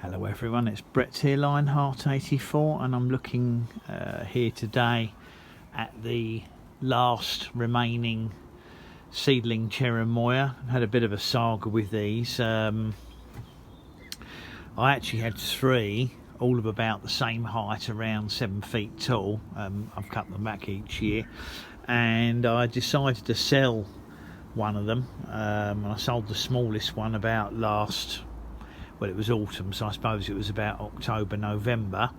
Hello everyone, it's Brett here, Lionheart84, and I'm looking here today at the last remaining seedling Cherimoya. I had a bit of a saga with these. I actually had three, all of about the same height, around 7 feet tall. I've cut them back each year, and I decided to sell one of them. And I sold the smallest one about it was autumn, so I suppose it was about October, November,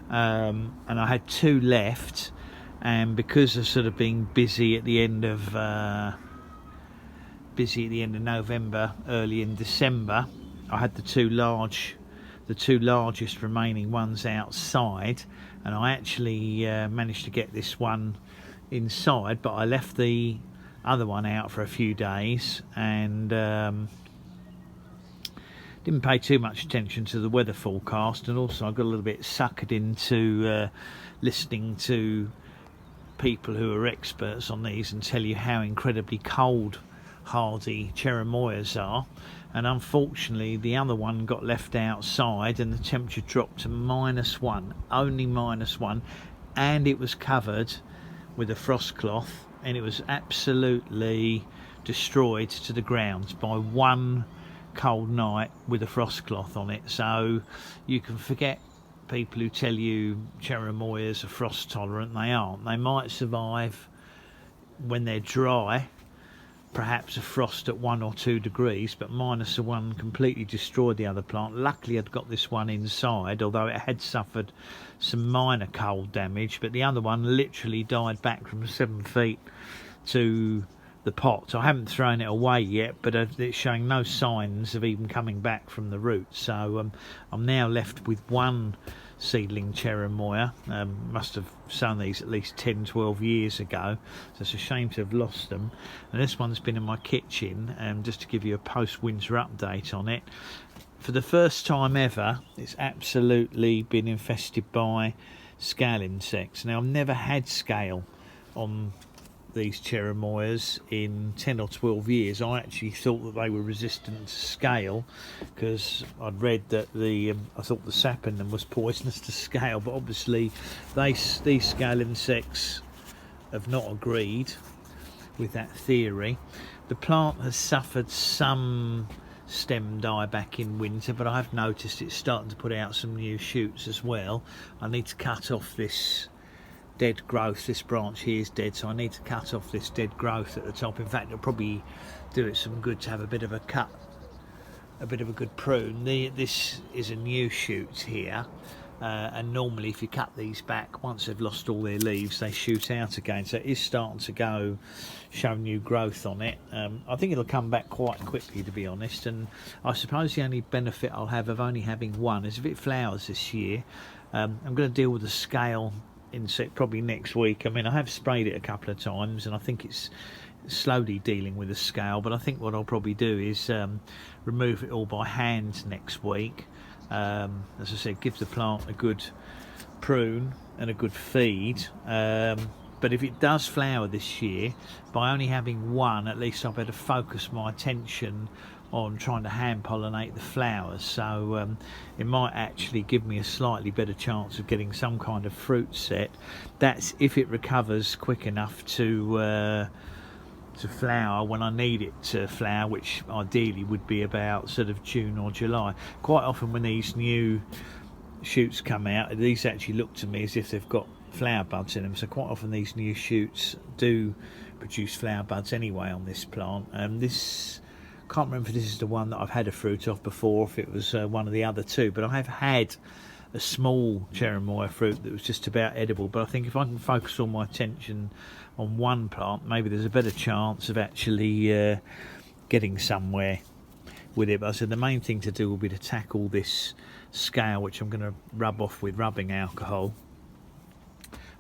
and I had two left, and because of sort of being busy at the end of November, early in December, I had the two largest remaining ones outside, and I actually managed to get this one inside, but I left the other one out for a few days, and didn't pay too much attention to the weather forecast, and also I got a little bit suckered into listening to people who are experts on these and tell you how incredibly cold hardy Cherimoyas are. And unfortunately the other one got left outside and the temperature dropped to -1, only -1, and it was covered with a frost cloth, and it was absolutely destroyed to the ground by one cold night with a frost cloth on it. So you can forget people who tell you Cherimoyas are frost tolerant. They aren't. They might survive when they're dry, perhaps a frost at 1 or 2 degrees, but -1 completely destroyed the other plant. Luckily I'd got this one inside, although it had suffered some minor cold damage, but the other one literally died back from 7 feet to the pot. I haven't thrown it away yet, but it's showing no signs of even coming back from the roots. So I'm now left with one seedling Cherimoya. Must have sown these at least 10-12 years ago, so it's a shame to have lost them. And this one's been in my kitchen, just to give you a post-winter update on it. For the first time ever, it's absolutely been infested by scale insects. Now, I've never had scale on these Cherimoyas in 10 or 12 years. I actually thought that they were resistant to scale because I'd read that I thought the sap in them was poisonous to scale, but obviously these scale insects have not agreed with that theory. The plant has suffered some stem dieback in winter, but I've noticed it's starting to put out some new shoots as well. I need to cut off this dead growth. This branch here is dead, so I need to cut off this dead growth at the top. In fact, it'll probably do it some good to have a bit of a cut, a bit of a good prune. This is a new shoot here, and normally if you cut these back, once they've lost all their leaves, they shoot out again, so it is starting to show new growth on it. I think it'll come back quite quickly, to be honest, and I suppose the only benefit I'll have of only having one is if it flowers this year. I'm going to deal with the scale insect probably next week. I mean, I have sprayed it a couple of times and I think it's slowly dealing with the scale, but I think what I'll probably do is remove it all by hand next week. As I said, give the plant a good prune and a good feed, but if it does flower this year, by only having one, at least I'll better focus my attention on trying to hand pollinate the flowers, so it might actually give me a slightly better chance of getting some kind of fruit set. That's if it recovers quick enough to flower when I need it to flower, which ideally would be about sort of June or July. Quite often when these new shoots come out, these actually look to me as if they've got flower buds in them, so quite often these new shoots do produce flower buds anyway on this plant. This, can't remember if this is the one that I've had a fruit off before, if it was one of the other two, but I have had a small Cherimoya fruit that was just about edible. But I think if I can focus all my attention on one plant, maybe there's a better chance of actually getting somewhere with it. But I said the main thing to do will be to tackle this scale, which I'm going to rub off with rubbing alcohol.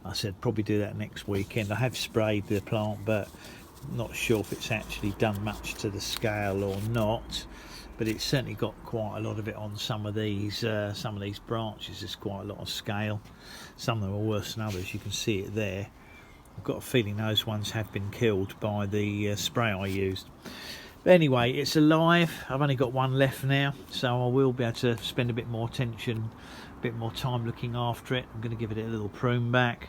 I said probably do that next weekend. I have sprayed the plant, but not sure if it's actually done much to the scale or not, but it's certainly got quite a lot of it on some of these branches. There's quite a lot of scale. Some of them are worse than others. You can see it there. I've got a feeling those ones have been killed by the spray I used. But anyway, it's alive. I've only got one left now, so I will be able to spend a bit more attention, a bit more time looking after it. I'm going to give it a little prune back,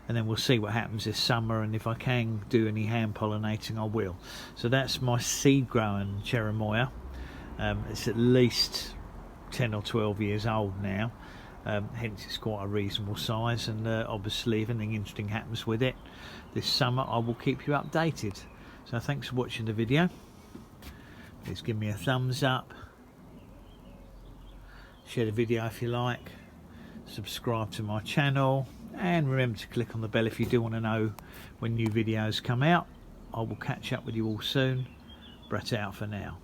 and then we'll see what happens this summer, and if I can do any hand pollinating I will. So that's my seed growing Cherimoya. It's at least 10 or 12 years old now, hence it's quite a reasonable size, and obviously if anything interesting happens with it this summer I will keep you updated. So thanks for watching the video. Please give me a thumbs up, share the video if you like, subscribe to my channel, and remember to click on the bell if you do want to know when new videos come out. I will catch up with you all soon. Brett out for now.